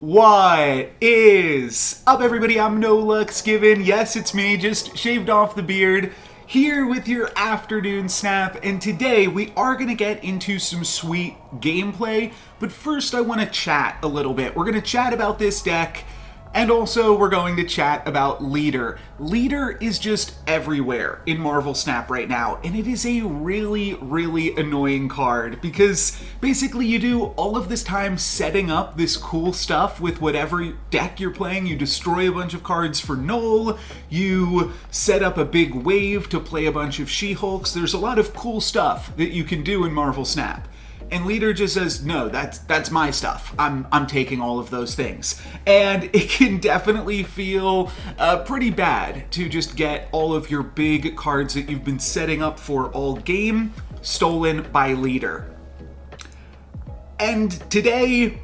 What is up, everybody? I'm No Lux Given. Yes, it's me, just shaved off the beard, here with your afternoon snap, and today we are going to get into some sweet gameplay, but first I want to chat a little bit. We're going to chat about this deck, and also we're going to chat about Leader. Leader is just everywhere in Marvel Snap right now, and it is a really annoying card because basically you do all of this time setting up this cool stuff with whatever deck you're playing. You destroy a bunch of cards for null, you set up a big wave to play a bunch of She-Hulks. There's a lot of cool stuff that you can do in Marvel Snap. And Leader just says, no, that's my stuff. I'm taking all of those things. And it can definitely feel pretty bad to just get all of your big cards that you've been setting up for all game stolen by Leader. And today,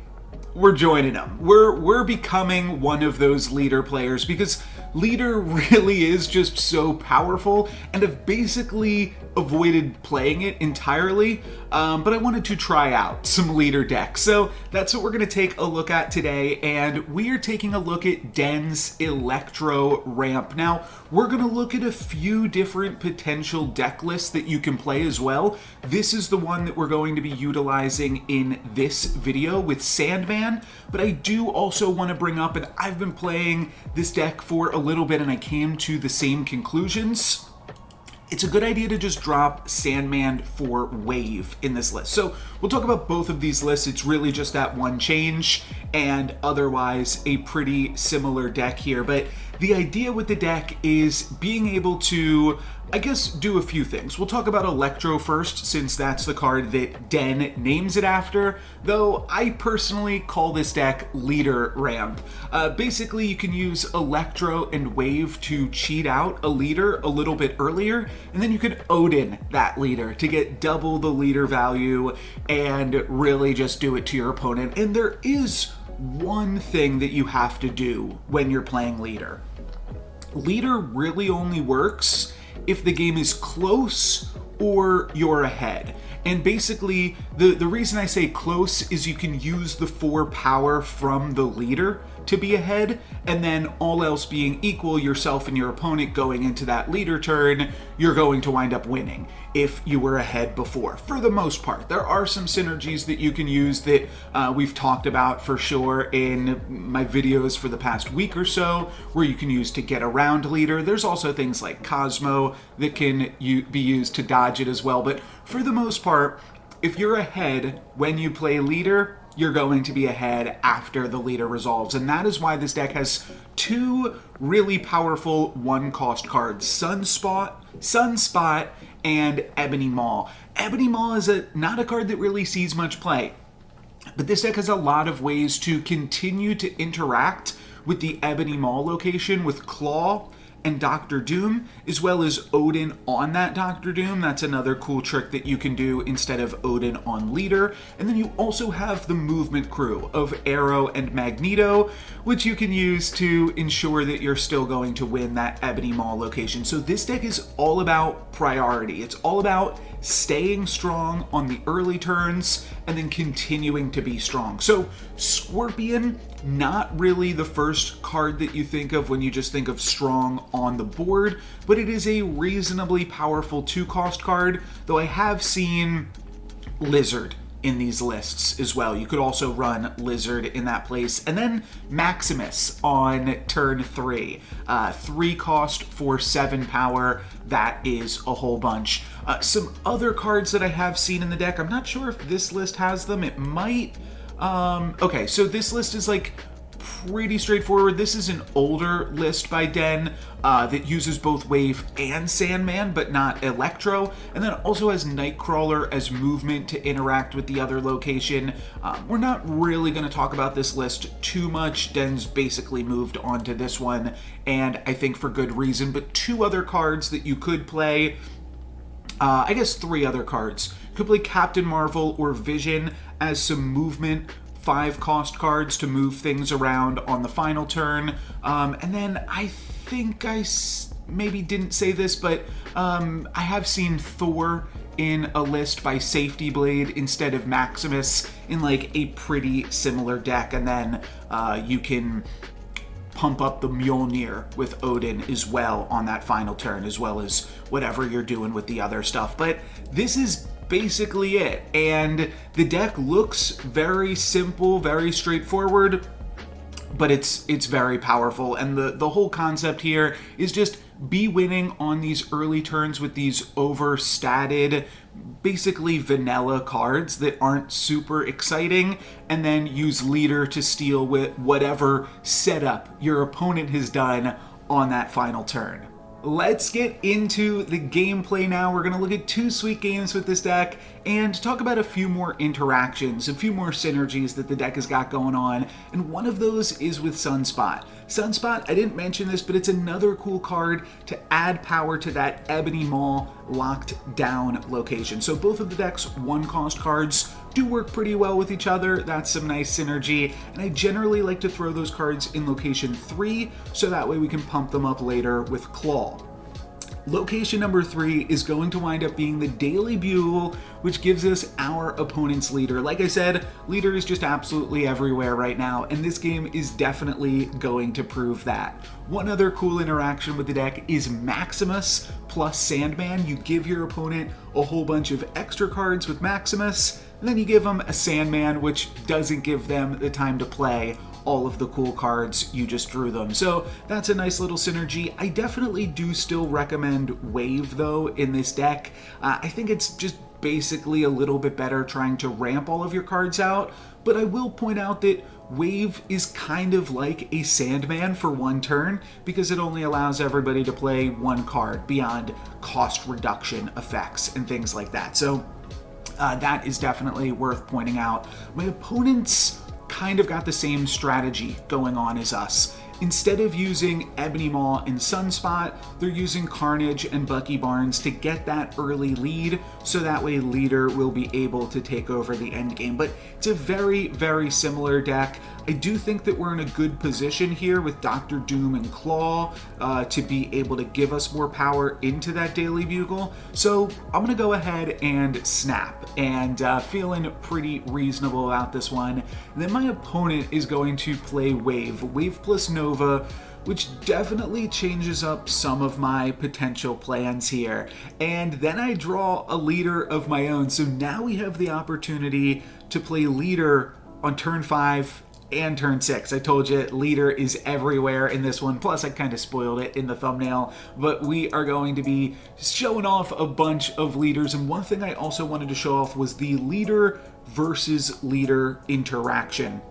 we're joining them. We're becoming one of those Leader players because Leader really is just so powerful, and I've basically avoided playing it entirely, but I wanted to try out some Leader decks. So that's what we're going to take a look at today, and we are taking a look at Den's Electro ramp. Now, we're going to look at a few different potential deck lists that you can play as well. This is the one that we're going to be utilizing in this video with Sandman, but I do also want to bring up, and I've been playing this deck for a little bit and I came to the same conclusions. It's a good idea to just drop Sandman for Wave in this list. So we'll talk about both of these lists. It's really just that one change and otherwise a pretty similar deck here. But the idea with the deck is being able to, I guess, do a few things. We'll talk about Electro first, since that's the card that Den names it after, though I personally call this deck Leader Ramp. Basically, you can use Electro and Wave to cheat out a Leader a little bit earlier, and then you can Odin that Leader to get double the Leader value and really just do it to your opponent. And there is one thing that you have to do when you're playing Leader. Leader really only works if the game is close or you're ahead. And basically, the reason I say close is you can use the 4 power from the Leader to be ahead, and then all else being equal, yourself and your opponent going into that Leader turn, you're going to wind up winning if you were ahead before, for the most part. There are some synergies that you can use that we've talked about for sure in my videos for the past week or so, where you can use to get around Leader. There's also things like Cosmo that can be used to dodge it as well, but for the most part, if you're ahead when you play Leader, you're going to be ahead after the Leader resolves. And that is why this deck has 2 really powerful 1-cost cards, Sunspot, and Ebony Maw. Ebony Maw is not a card that really sees much play, but this deck has a lot of ways to continue to interact with the Ebony Maw location with Klaw and Dr. Doom, as well as Odin on that Dr. Doom. That's another cool trick that you can do instead of Odin on Leader. And then you also have the movement crew of Aero and Magneto, which you can use to ensure that you're still going to win that Ebony Maw location. So this deck is all about priority. It's all about staying strong on the early turns and then continuing to be strong. So Scorpion, not really the first card that you think of when you just think of strong on the board, but it is a reasonably powerful 2-cost card, though I have seen Lizard in these lists as well. You could also run Lizard in that place. And then Maximus on turn 3. 3-cost for 7 power. That is a whole bunch. Some other cards that I have seen in the deck, I'm not sure if this list has them. It might. Okay, so this list is like pretty straightforward. This is an older list by Den that uses both Wave and Sandman, but not Electro, and then also has Nightcrawler as movement to interact with the other location. We're not really going to talk about this list too much. Den's basically moved on to this one, and I think for good reason, but 2 other cards that you could play, I guess 3 other cards. You could play Captain Marvel or Vision as some movement 5-cost cards to move things around on the final turn. And then I think I maybe didn't say this, but I have seen Thor in a list by Safety Blade instead of Maximus in like a pretty similar deck, and then you can pump up the Mjolnir with Odin as well on that final turn, as well as whatever you're doing with the other stuff. But this is basically it, and the deck looks very simple, very straightforward, but it's very powerful. And the whole concept here is just be winning on these early turns with these overstated, basically vanilla cards that aren't super exciting, and then use leader to steal with whatever setup your opponent has done on that final turn. Let's get into the gameplay now. We're going to look at 2 sweet games with this deck and talk about a few more interactions, a few more synergies that the deck has got going on, and one of those is with Sunspot. Sunspot, I didn't mention this, but it's another cool card to add power to that Ebony Maw locked down location. So both of the deck's 1-cost cards do work pretty well with each other. That's some nice synergy, and I generally like to throw those cards in location 3 so that way we can pump them up later with Klaw. Location number 3 is going to wind up being the Daily Bugle, which gives us our opponent's leader. Like I said, leader is just absolutely everywhere right now, and this game is definitely going to prove that. One other cool interaction with the deck is Maximus plus Sandman. You give your opponent a whole bunch of extra cards with Maximus, and then you give them a Sandman, which doesn't give them the time to play all of the cool cards you just drew them. So that's a nice little synergy. I definitely do still recommend Wave though in this deck. I think it's just basically a little bit better trying to ramp all of your cards out, but I will point out that Wave is kind of like a Sandman for 1 turn because it only allows everybody to play 1 card beyond cost reduction effects and things like that. So that is definitely worth pointing out. My opponents kind of got the same strategy going on as us. Instead of using Ebony Maw and Sunspot, they're using Carnage and Bucky Barnes to get that early lead, so that way leader will be able to take over the end game. But it's a very, very similar deck. I do think that we're in a good position here with Dr. Doom and Klaw to be able to give us more power into that Daily Bugle. So I'm going to go ahead and snap, and feeling pretty reasonable about this one. And then my opponent is going to play Wave. Wave plus Nova, which definitely changes up some of my potential plans here. And then I draw a leader of my own. So now we have the opportunity to play leader on turn 5 and turn 6. I told you leader is everywhere in this one, plus I kind of spoiled it in the thumbnail, but we are going to be showing off a bunch of leaders. And one thing I also wanted to show off was the leader versus leader interaction.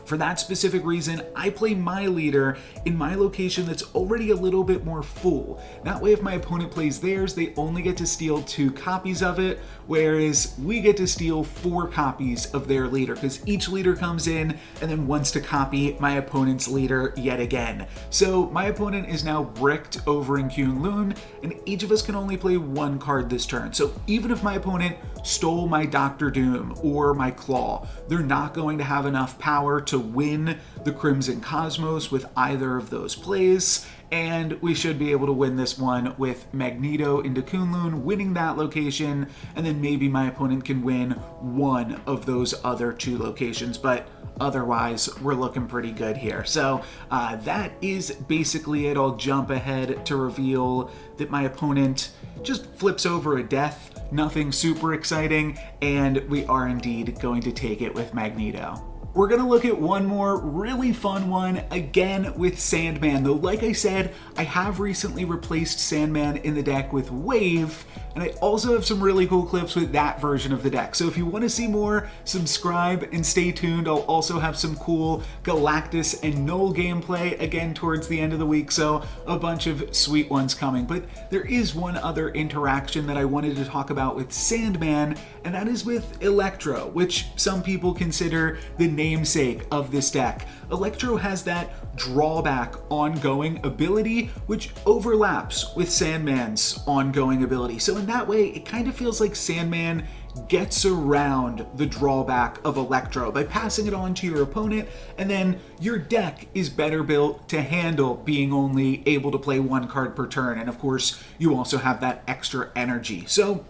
For that specific reason, I play my leader in my location that's already a little bit more full. That way if my opponent plays theirs, they only get to steal 2 copies of it, whereas we get to steal 4 copies of their leader, because each leader comes in and then wants to copy my opponent's leader yet again. So my opponent is now bricked over in Kunlun, and each of us can only play 1 card this turn. So even if my opponent stole my Dr. Doom or my Klaw, they're not going to have enough power to win the Crimson Cosmos with either of those plays, and we should be able to win this one with Magneto into Kunlun, winning that location, and then maybe my opponent can win one of those other 2 locations, but otherwise we're looking pretty good here. So that is basically it. I'll jump ahead to reveal that my opponent just flips over a death, nothing super exciting, and we are indeed going to take it with Magneto. We're going to look at one more really fun one, again with Sandman, though like I said, I have recently replaced Sandman in the deck with Wave, and I also have some really cool clips with that version of the deck. So if you want to see more, subscribe and stay tuned. I'll also have some cool Galactus and Null gameplay again towards the end of the week, so a bunch of sweet ones coming. But there is one other interaction that I wanted to talk about with Sandman, and that is with Electro, which some people consider the namesake of this deck. Electro has that drawback ongoing ability, which overlaps with Sandman's ongoing ability. So in that way, it kind of feels like Sandman gets around the drawback of Electro by passing it on to your opponent, and then your deck is better built to handle being only able to play 1 card per turn. And of course, you also have that extra energy. So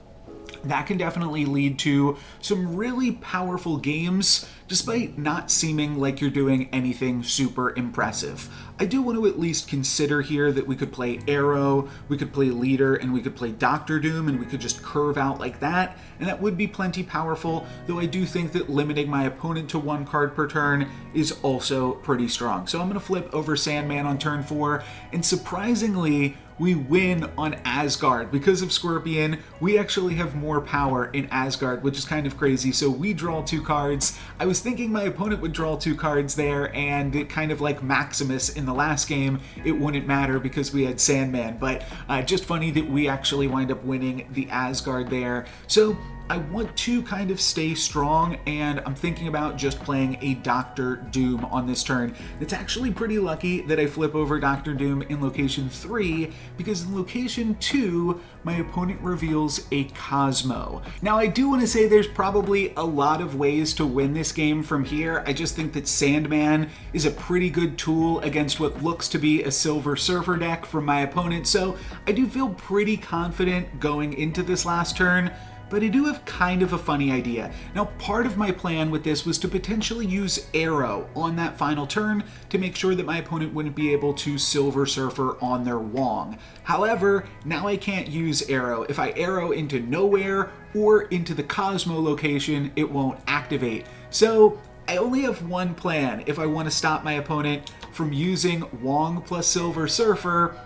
that can definitely lead to some really powerful games, despite not seeming like you're doing anything super impressive. I do want to at least consider here that we could play Aero, we could play Leader, and we could play Doctor Doom, and we could just curve out like that, and that would be plenty powerful, though I do think that limiting my opponent to 1 card per turn is also pretty strong. So I'm going to flip over Sandman on turn 4, and surprisingly, we win on Asgard. Because of Scorpion, we actually have more power in Asgard, which is kind of crazy. So we draw 2 cards. I was thinking my opponent would draw 2 cards there, and it kind of like Maximus in the last game, it wouldn't matter because we had Sandman. But just funny that we actually wind up winning the Asgard there. So I want to kind of stay strong, and I'm thinking about just playing a Doctor Doom on this turn. It's actually pretty lucky that I flip over Doctor Doom in location 3, because in location 2, my opponent reveals a Cosmo. Now, I do want to say there's probably a lot of ways to win this game from here. I just think that Sandman is a pretty good tool against what looks to be a Silver Surfer deck from my opponent, so I do feel pretty confident going into this last turn. But I do have kind of a funny idea. Now, part of my plan with this was to potentially use Aero on that final turn to make sure that my opponent wouldn't be able to Silver Surfer on their Wong. However, now I can't use Aero. If I Aero into nowhere or into the Cosmo location, it won't activate. So I only have one plan if I want to stop my opponent from using Wong plus Silver Surfer.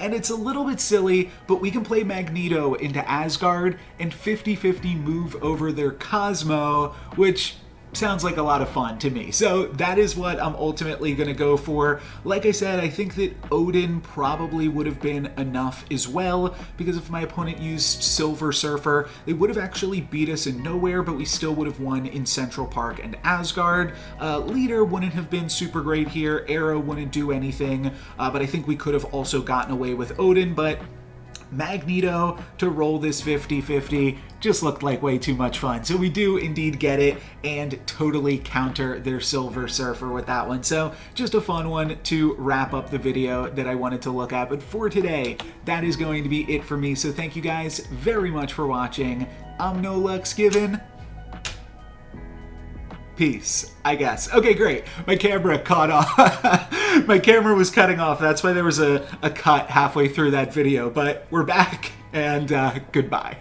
And it's a little bit silly, but we can play Magneto into Asgard and 50-50 move over their Cosmo, which sounds like a lot of fun to me. So that is what I'm ultimately going to go for. Like I said, I think that Odin probably would have been enough as well, because if my opponent used Silver Surfer, they would have actually beat us in nowhere, but we still would have won in Central Park and Asgard. Leader wouldn't have been super great here. Aero wouldn't do anything, but I think we could have also gotten away with Odin, but Magneto to roll this 50-50 just looked like way too much fun. So we do indeed get it and totally counter their Silver Surfer with that one. So just a fun one to wrap up the video that I wanted to look at. But for today, that is going to be it for me. So thank you guys very much for watching. I'm No Lux Given. Peace, I guess. Okay, great. My camera caught off. My camera was cutting off. That's why there was a cut halfway through that video. But we're back, and goodbye.